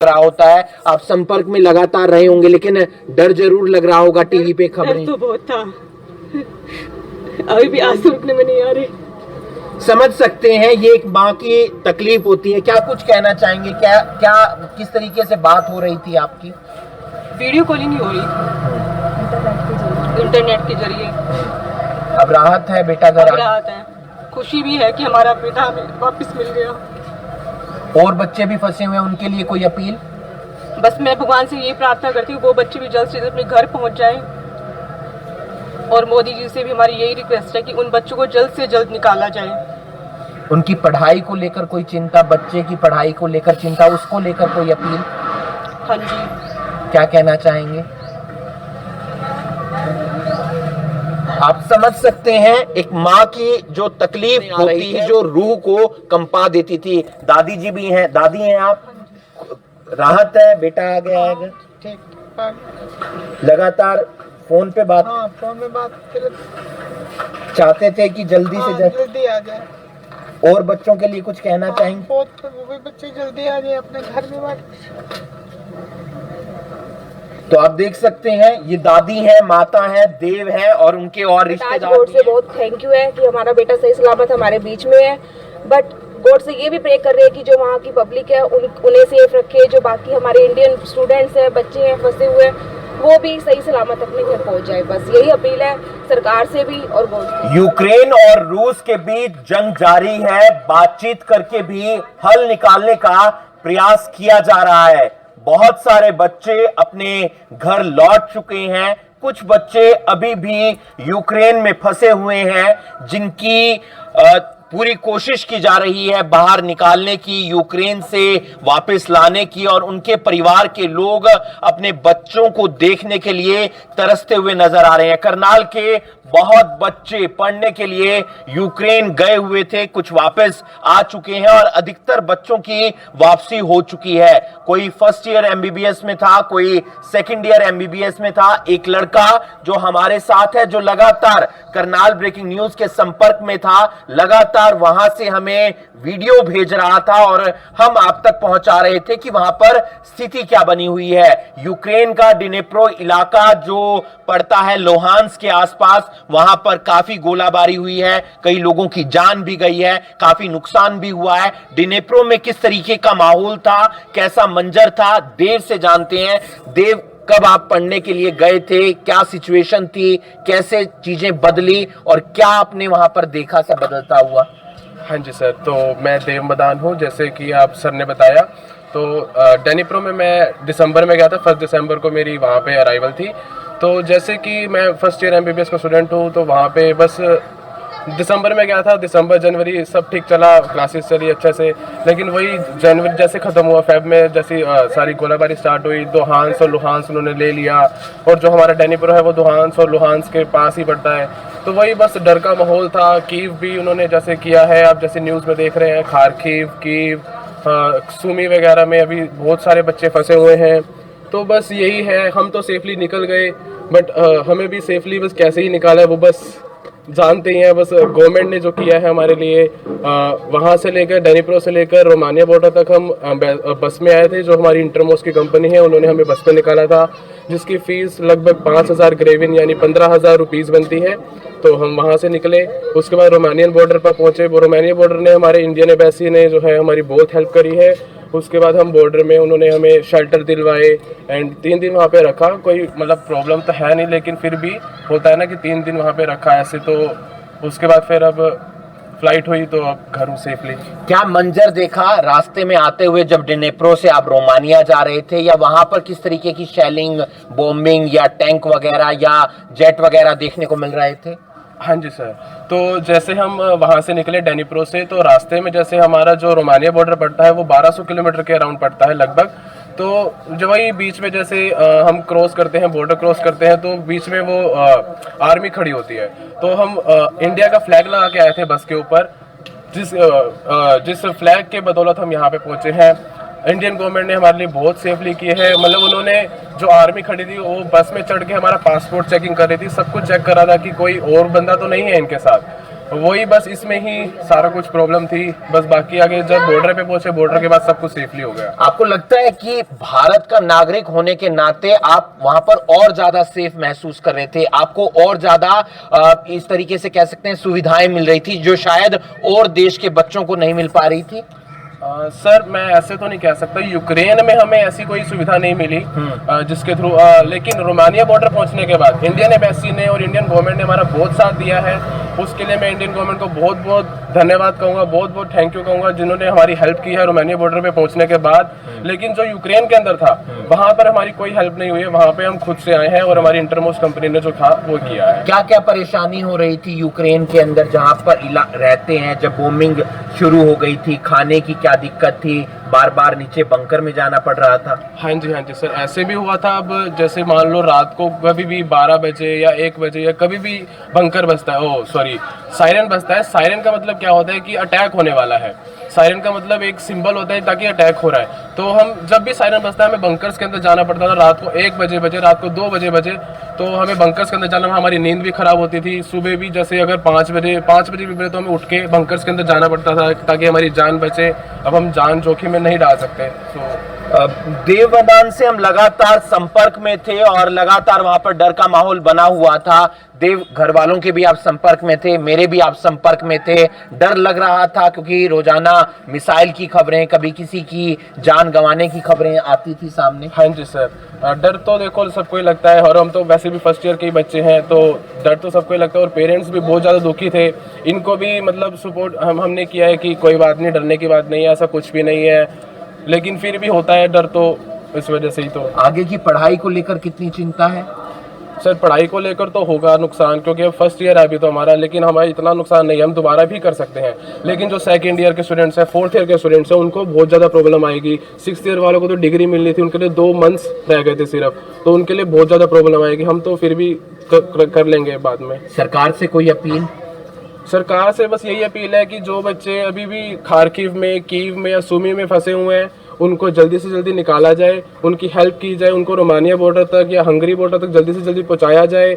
रहा होता है, आप संपर्क में लगातार रहे होंगे, लेकिन डर जरूर लग रहा होगा टीवी पे खबरें। तो बहुत था, अभी भी आंसू रुकने में नहीं आ रहे। समझ सकते हैं, ये एक माँ की तकलीफ होती है। क्या कुछ कहना चाहेंगे, क्या क्या किस तरीके से बात हो रही थी आपकी? वीडियो कॉलिंग नहीं हो रही, इंटरनेट के जरिए। अब राहत है बेटा घर? राहत है, खुशी भी है कि हमारा बेटा हमें वापस मिल गया। और बच्चे भी फंसे हुए हैं, उनके लिए कोई अपील? बस मैं भगवान से ये प्रार्थना करती हूँ वो बच्चे भी जल्द से जल्द अपने घर पहुँच जाएं, और मोदी जी से भी हमारी यही रिक्वेस्ट है कि उन बच्चों को जल्द से जल्द निकाला जाए। उनकी पढ़ाई को लेकर कोई चिंता, बच्चे की पढ़ाई को लेकर चिंता, उसको लेकर कोई अपील? हाँ जी। क्या कहना चाहेंगे? आप समझ सकते हैं एक माँ की जो तकलीफ होती है, जो रूह को कंपा देती थी। दादी जी भी हैं, दादी हैं आप? राहत है, बेटा आ गया है? ठीक। लगातार फोन पे बात? हाँ, फोन पे बात चाहते थे कि जल्दी से जल्दी आ जाए। और बच्चों के लिए कुछ कहना चाहेंगे? बहुत वो भी बच्चे जल्दी आ जाए अपने घर में वापस। तो आप देख सकते हैं, ये दादी है, माता है, देव है, और उनके और रिश्तेदार गॉड से बहुत थैंक यू है कि हमारा बेटा सही सलामत हमारे बीच में है। बट गॉड से ये भी प्रे कर रहे हैं कि जो वहाँ की पब्लिक है उन्हें सेफ रखे, जो बाकी हमारे इंडियन स्टूडेंट्स हैं, बच्चे हैं फंसे हुए, वो भी सही सलामत अपने घर पहुंच जाए। बस यही अपील है सरकार से भी और गॉड से। यूक्रेन और रूस के बीच जंग जारी है, बातचीत करके भी हल निकालने का प्रयास किया जा रहा है। बहुत सारे बच्चे अपने घर लौट चुके हैं, कुछ बच्चे अभी भी यूक्रेन में फंसे हुए हैं, जिनकी पूरी कोशिश की जा रही है बाहर निकालने की, यूक्रेन से वापस लाने की, और उनके परिवार के लोग अपने बच्चों को देखने के लिए तरसते हुए नजर आ रहे हैं। करनाल के बहुत बच्चे पढ़ने के लिए यूक्रेन गए हुए थे, कुछ वापस आ चुके हैं, और अधिकतर बच्चों की वापसी हो चुकी है। कोई फर्स्ट ईयर एमबीबीएस में था, कोई सेकंड ईयर एमबीबीएस में था। एक लड़का जो हमारे साथ है, जो लगातार करनाल ब्रेकिंग न्यूज के संपर्क में था, लगातार वहां से हमें वीडियो भेज रहा था, और हम आप तक पहुंचा रहे थे कि वहां पर स्थिति क्या बनी हुई है। यूक्रेन का डिनेप्रो इलाका जो पड़ता है लोहांस्क के आसपास, वहां पर काफी गोलाबारी हुई है, कई लोगों की जान भी गई है, काफी नुकसान भी हुआ है। डिनेप्रो में किस तरीके का माहौल था, कैसा मंजर था, देव से जानते हैं। देव, कब आप पढ़ने के लिए गए थे, क्या सिचुएशन थी, कैसे चीजें बदली, और क्या आपने वहां पर देखा सा बदलता हुआ? हाँ जी सर, तो मैं देव मदान हूँ, जैसे कि आप सर ने बताया। तो डेनिप्रो में मैं दिसंबर में गया था, 1 दिसंबर को मेरी वहाँ पे अराइवल थी। तो जैसे कि मैं फर्स्ट ईयर एमबीबीएस का स्टूडेंट हूँ, तो वहाँ पे बस दिसंबर में गया था। दिसंबर जनवरी सब ठीक चला, क्लासेस चली अच्छे से, लेकिन वही जनवरी जैसे ख़त्म हुआ, फेब में जैसी सारी गोलाबारी स्टार्ट हुई, दोहांस और लुहांस उन्होंने ले लिया, और जो हमारा डेनिप्रो है वो दोहांस और लुहांस के पास ही पड़ता है। तो वही बस डर का माहौल था। कीव भी उन्होंने जैसे किया है, आप जैसे न्यूज़ में देख रहे हैं, खारकीव, कीव, सुमी वगैरह में अभी बहुत सारे बच्चे फंसे हुए हैं। तो बस यही है, हम तो सेफली निकल गए, बट हमें भी सेफली बस कैसे ही निकाला है वो बस जानते ही हैं। बस गवर्नमेंट ने जो किया है हमारे लिए, वहाँ से लेकर डेनिप्रो से लेकर रोमानिया बॉर्डर तक हम बस में आए थे। जो हमारी इंटरमोस्ट की कंपनी है, उन्होंने हमें बस में निकाला था, जिसकी फ़ीस लगभग 5000 ग्रेविन यानी 15,000 रुपीज़ बनती है। तो हम वहाँ से निकले, उसके बाद रोमानियन बॉर्डर पर पहुँचे। वो रोमानिया बॉर्डर ने, हमारे इंडियन एम्बेसी ने जो है हमारी बहुत हेल्प करी है। उसके बाद हम बॉर्डर में उन्होंने हमें शेल्टर दिलवाए, एंड 3 दिन वहाँ पे रखा। कोई मतलब प्रॉब्लम तो है नहीं, लेकिन फिर भी होता है ना कि 3 दिन वहाँ पे रखा ऐसे। तो उसके बाद फिर अब फ्लाइट हुई, तो अब घर हूँ सेफली। क्या मंजर देखा रास्ते में आते हुए, जब डिनेप्रो से आप रोमानिया जा रहे थे, या वहां पर किस तरीके की शेलिंग, बॉम्बिंग, या टैंक वगैरह या जेट वगैरह देखने को मिल रहे थे? हाँ जी सर, तो जैसे हम वहाँ से निकले डेनिप्रो से, तो रास्ते में जैसे हमारा जो रोमानिया बॉर्डर पड़ता है वो 1200 किलोमीटर के अराउंड पड़ता है लगभग। तो जो वही बीच में जैसे हम क्रॉस करते हैं, बॉर्डर क्रॉस करते हैं, तो बीच में वो आर्मी खड़ी होती है। तो हम इंडिया का फ्लैग लगा के आए थे बस के ऊपर, जिस फ्लैग के बदौलत हम यहाँ पे पहुँचे हैं। इंडियन गवर्नमेंट ने हमारे लिए बहुत सेफली की है। मतलब उन्होंने, जो आर्मी खड़ी थी वो बस में चढ़ के हमारा पासपोर्ट चेकिंग कर रही थी, सब कुछ चेक कर रहा था कि कोई और बंदा तो नहीं है इनके साथ। वही बस इसमें ही सारा कुछ प्रॉब्लम थी। बस बाकी आगे जब बॉर्डर पे पहुंचे, बॉर्डर के बाद सब कुछ सेफली हो गया। आपको लगता है कि भारत का नागरिक होने के नाते आप वहां पर और ज्यादा सेफ महसूस कर रहे थे, आपको और ज्यादा इस तरीके से कह सकते हैं सुविधाएं मिल रही थी जो शायद और देश के बच्चों को नहीं मिल पा रही थी? सर मैं ऐसे तो नहीं कह सकता, यूक्रेन में हमें ऐसी कोई सुविधा नहीं मिली जिसके थ्रू, लेकिन रोमानिया बॉर्डर पहुंचने के बाद इंडियन एम्बेसी ने और इंडियन गवर्नमेंट ने हमारा बहुत साथ दिया है। उसके लिए मैं इंडियन गवर्नमेंट को बहुत बहुत धन्यवाद कहूँगा, बहुत बहुत थैंक यू कहूँगा, जिन्होंने हमारी हेल्प की है रोमानिया बॉर्डर पे पहुंचने के बाद। लेकिन जो यूक्रेन के अंदर था वहाँ पर हमारी कोई हेल्प नहीं हुई है, वहाँ पे हम खुद से आए हैं और हमारी इंटरमोस्ट कंपनी ने जो था वो किया है। क्या क्या परेशानी हो रही थी यूक्रेन के अंदर जहां पर रहते हैं? जब बॉम्बिंग शुरू हो गई थी, खाने की क्या दिक्कत थी? बार बार नीचे बंकर में जाना पड़ रहा था? हाँ जी सर, ऐसे भी हुआ था। अब जैसे मान लो रात को कभी भी 12 बजे या 1 बजे या कभी भी बंकर बजता है, सायरन बजता है। सायरन का मतलब क्या होता है कि अटैक होने वाला है। सायरन का मतलब एक सिंबल होता है ताकि अटैक हो रहा है। तो हम जब भी सायरन बजता है हमें बंकर्स के अंदर जाना पड़ता था। रात को 1 बजे रात को 2 बजे तो हमें बंकर्स के अंदर जाना, हमारी नींद भी खराब होती थी। सुबह भी जैसे अगर 5 बजे भी बजे तो हमें उठ के बंकर्स के अंदर जाना पड़ता था ताकि हमारी जान बचे। अब हम जान जोखिम में नहीं डाल सकते। देव मैदान से हम लगातार संपर्क में थे और लगातार वहां पर डर का माहौल बना हुआ था। देव घर वालों के भी आप संपर्क में थे, मेरे भी आप संपर्क में थे। डर लग रहा था क्योंकि रोजाना मिसाइल की खबरें, कभी किसी की जान गंवाने की खबरें आती थी सामने। हाँ जी सर, डर तो देखो सबको ही लगता है और हम तो वैसे भी फर्स्ट ईयर के ही बच्चे हैं तो डर तो सबको ही लगता है। और पेरेंट्स भी बहुत ज़्यादा दुखी थे, इनको भी मतलब सपोर्ट हमने किया है कि कोई बात नहीं, डरने की बात नहीं है, ऐसा कुछ भी नहीं है। लेकिन फिर भी होता है डर, तो इस वजह से ही। तो आगे की पढ़ाई को लेकर कितनी चिंता है? सर पढ़ाई को लेकर तो होगा नुकसान, क्योंकि अब फर्स्ट ईयर है अभी तो हमारा, लेकिन हमारा इतना नुकसान नहीं है, हम दोबारा भी कर सकते हैं। लेकिन जो सेकंड ईयर के स्टूडेंट्स हैं, 4th ईयर के स्टूडेंट्स हैं, उनको बहुत ज़्यादा प्रॉब्लम आएगी। 6th ईयर वालों को तो डिग्री मिलनी थी, उनके लिए 2 मंथ्स रह गए थे सिर्फ, तो उनके लिए बहुत ज़्यादा प्रॉब्लम आएगी। हम तो फिर भी कर लेंगे बाद में। सरकार से कोई अपील? सरकार से बस यही अपील है कि जो बच्चे अभी भी खार्किव में, कीव में या सुमी में फंसे हुए हैं उनको जल्दी से जल्दी निकाला जाए, उनकी हेल्प की जाए, उनको रोमानिया बॉर्डर तक या हंगरी बॉर्डर तक जल्दी से जल्दी पहुंचाया जाए।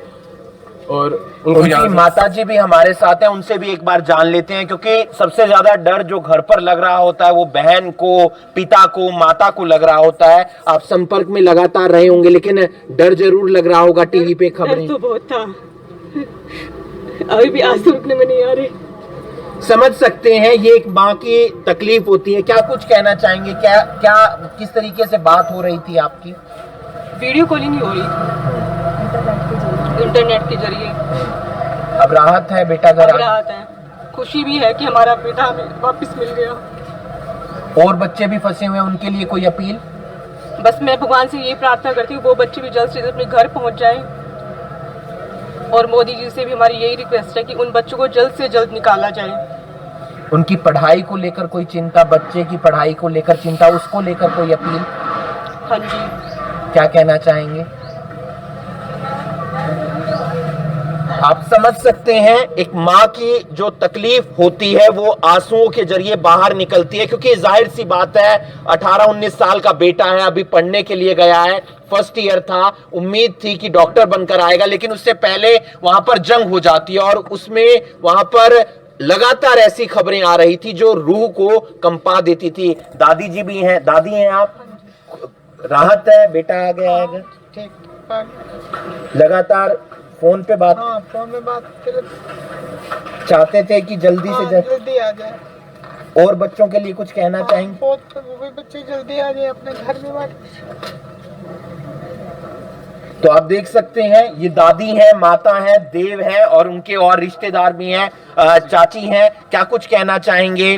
और उनकी माता जी भी हमारे साथ हैं, उनसे भी एक बार जान लेते हैं, क्योंकि सबसे ज्यादा डर जो घर पर लग रहा होता है वो बहन को, पिता को, माता को लग रहा होता है। आप संपर्क में लगातार रहे होंगे, लेकिन डर जरूर लग रहा होगा। टीवी पे खबरें तो बहुत था, अभी भी आंसू रुकने में नहीं आ रहे। समझ सकते हैं, ये एक माँ की तकलीफ होती है। क्या कुछ कहना चाहेंगे? क्या किस तरीके से बात हो रही थी आपकी? वीडियो कॉलिंग ही हो रही थी इंटरनेट के जरिए। अब राहत है बेटा घर? अब राहत है, खुशी भी है कि हमारा बेटा हमें वापस मिल गया। और बच्चे भी फंसे हुए हैं, उनके लिए कोई अपील? बस मैं भगवान से यही प्रार्थना करती हूँ वो बच्चे भी जल्द से जल्द अपने घर पहुँच जाएं। और मोदी जी से भी हमारी यही रिक्वेस्ट है कि उन बच्चों को जल्द से जल्द निकाला जाए। उनकी पढ़ाई को लेकर कोई चिंता, बच्चे की पढ़ाई को लेकर चिंता, उसको लेकर कोई अपील? हाँ जी। क्या कहना चाहेंगे? आप समझ सकते हैं, एक माँ की जो तकलीफ होती है वो आंसुओं के जरिए बाहर निकलती है, क्योंकि जाहिर सी बात है 18-19 साल का बेटा है, अभी पढ़ने के लिए गया है, फर्स्ट ईयर था, उम्मीद थी कि डॉक्टर बनकर आएगा, लेकिन उससे पहले वहां पर जंग हो जाती है और उसमें वहां पर लगातार ऐसी खबरें आ रही थी जो रूह को कंपा देती थी। दादी जी भी हैं, दादी हैं आप? राहत है, बेटा आ गया है? ठीक, लगातार फोन पे बात? हाँ, फोन पे बात चाहते थे कि जल्दी से जल्दी आ जाए। और बच्चों के लिए कुछ कहना चाहेंगे? बहुत वो भी बच्चे जल्दी आ जाए अपने घर में वापस। तो आप देख सकते हैं, ये दादी हैं, माता हैं, देव हैं और उनके और रिश्तेदार भी हैं, चाची हैं। क्या कुछ कहना चाहेंगे?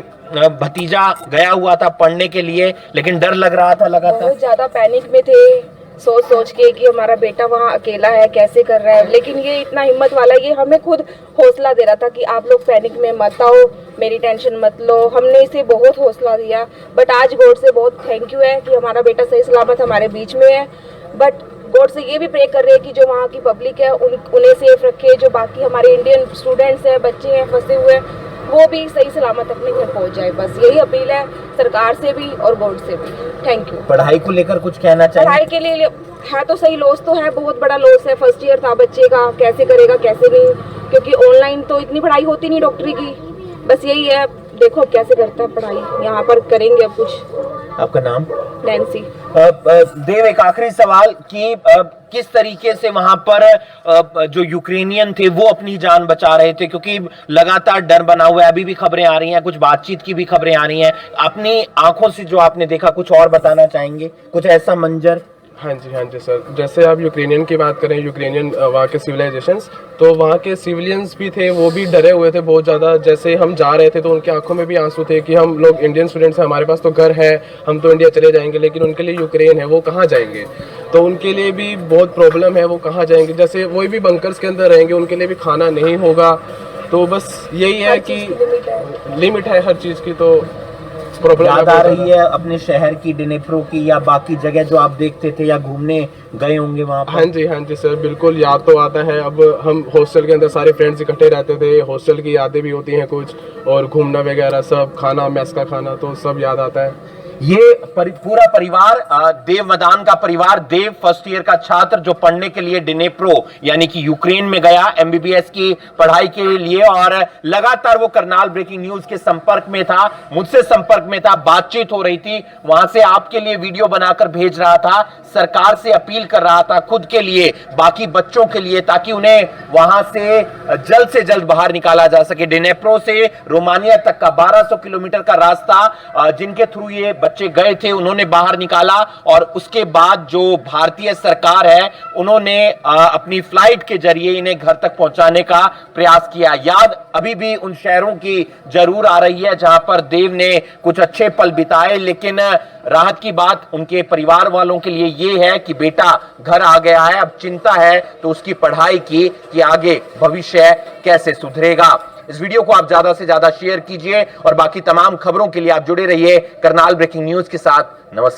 भतीजा गया हुआ था पढ़ने के लिए, लेकिन डर लग रहा था लगातार। बहुत ज्यादा पैनिक में थे, सोच के कि हमारा बेटा वहाँ अकेला है, कैसे कर रहा है। लेकिन ये इतना हिम्मत वाला, ये हमें खुद हौसला दे रहा था कि आप लोग पैनिक में मत आओ, मेरी टेंशन मत लो। हमने इसे बहुत हौसला दिया। बट आज गॉड से बहुत थैंक यू है कि हमारा बेटा सही सलामत हमारे बीच में है। बट गॉड से ये भी प्रे कर रहे हैं कि जो वहाँ की पब्लिक है उन्हें सेफ रखे, जो बाकी हमारे इंडियन स्टूडेंट्स हैं, बच्चे हैं फंसे हुए, वो भी सही सलामत अपने घर पहुंच जाए। बस यही अपील है सरकार से भी और बोर्ड से भी। Thank you. पढ़ाई को लेकर कुछ कहना चाहिए? पढ़ाई के लिए है तो सही, लॉस तो है, बहुत बड़ा लॉस है। फर्स्ट ईयर था बच्चे का, कैसे करेगा कैसे नहीं, क्योंकि ऑनलाइन तो इतनी पढ़ाई होती नहीं डॉक्टरी की। बस यही है, देखो कैसे करता है पढ़ाई, यहाँ पर करेंगे अब कुछ। आपका नाम? नैन्सी। देव, एक आखिरी सवाल कि किस तरीके से वहां पर जो यूक्रेनियन थे वो अपनी जान बचा रहे थे, क्योंकि लगातार डर बना हुआ है, अभी भी खबरें आ रही हैं, कुछ बातचीत की भी खबरें आ रही हैं, अपनी आंखों से जो आपने देखा कुछ और बताना चाहेंगे? कुछ ऐसा मंजर? हाँ जी सर, जैसे आप यूक्रेनियन की बात करें, यूक्रेनियन वहाँ के सिविलाइजेशंस, तो वहाँ के सिविलियंस भी थे, वो भी डरे हुए थे बहुत ज़्यादा। जैसे हम जा रहे थे तो उनकी आंखों में भी आंसू थे कि हम लोग इंडियन स्टूडेंट्स हैं, हमारे पास तो घर है, हम तो इंडिया चले जाएंगे, लेकिन उनके लिए यूक्रेन है, वो कहाँ जाएंगे? तो उनके लिए भी बहुत प्रॉब्लम है, वो कहाँ जाएंगे? जैसे वही भी बंकर्स के अंदर रहेंगे, उनके लिए भी खाना नहीं होगा। तो बस यही है कि लिमिट है हर चीज़ की, तो याद आ रही है अपने शहर की, डिनेप्रो की, या बाकी जगह जो आप देखते थे या घूमने गए होंगे वहाँ पर? हाँ जी सर, बिल्कुल याद तो आता है। अब हम हॉस्टल के अंदर सारे फ्रेंड्स इकट्ठे रहते थे, हॉस्टल की यादें भी होती हैं कुछ, और घूमना वगैरह सब, खाना मेस का खाना, तो सब याद आता है। ये पूरा परिवार, देव मदान का परिवार, देव फर्स्ट ईयर का छात्र जो पढ़ने के लिए डिनेप्रो यानी कि यूक्रेन में गया एमबीबीएस की पढ़ाई के लिए, और लगातार वो करनाल ब्रेकिंग न्यूज के संपर्क में था, मुझसे संपर्क में था, बातचीत हो रही थी, वहां से आपके लिए वीडियो बनाकर भेज रहा था, सरकार से अपील कर रहा था खुद के लिए, बाकी बच्चों के लिए, ताकि उन्हें वहां से जल्द बाहर निकाला जा सके। डिनेप्रो से रोमानिया तक का 1200 किलोमीटर का रास्ता जिनके थ्रू ये बच्चे गए थे उन्होंने बाहर निकाला, और उसके बाद जो भारतीय सरकार है उन्होंने अपनी फ्लाइट के जरिए इन्हें घर तक पहुंचाने का प्रयास किया। याद अभी भी उन शहरों की जरूर आ रही है जहां पर देव ने कुछ अच्छे पल बिताए, लेकिन राहत की बात उनके परिवार वालों के लिए यह है कि बेटा घर आ गया है, अब चिंता है तो उसकी पढ़ाई की कि आगे भविष्य कैसे सुधरेगा। इस वीडियो को आप ज्यादा से ज्यादा शेयर कीजिए और बाकी तमाम खबरों के लिए आप जुड़े रहिए करनाल ब्रेकिंग न्यूज के साथ। नमस्कार।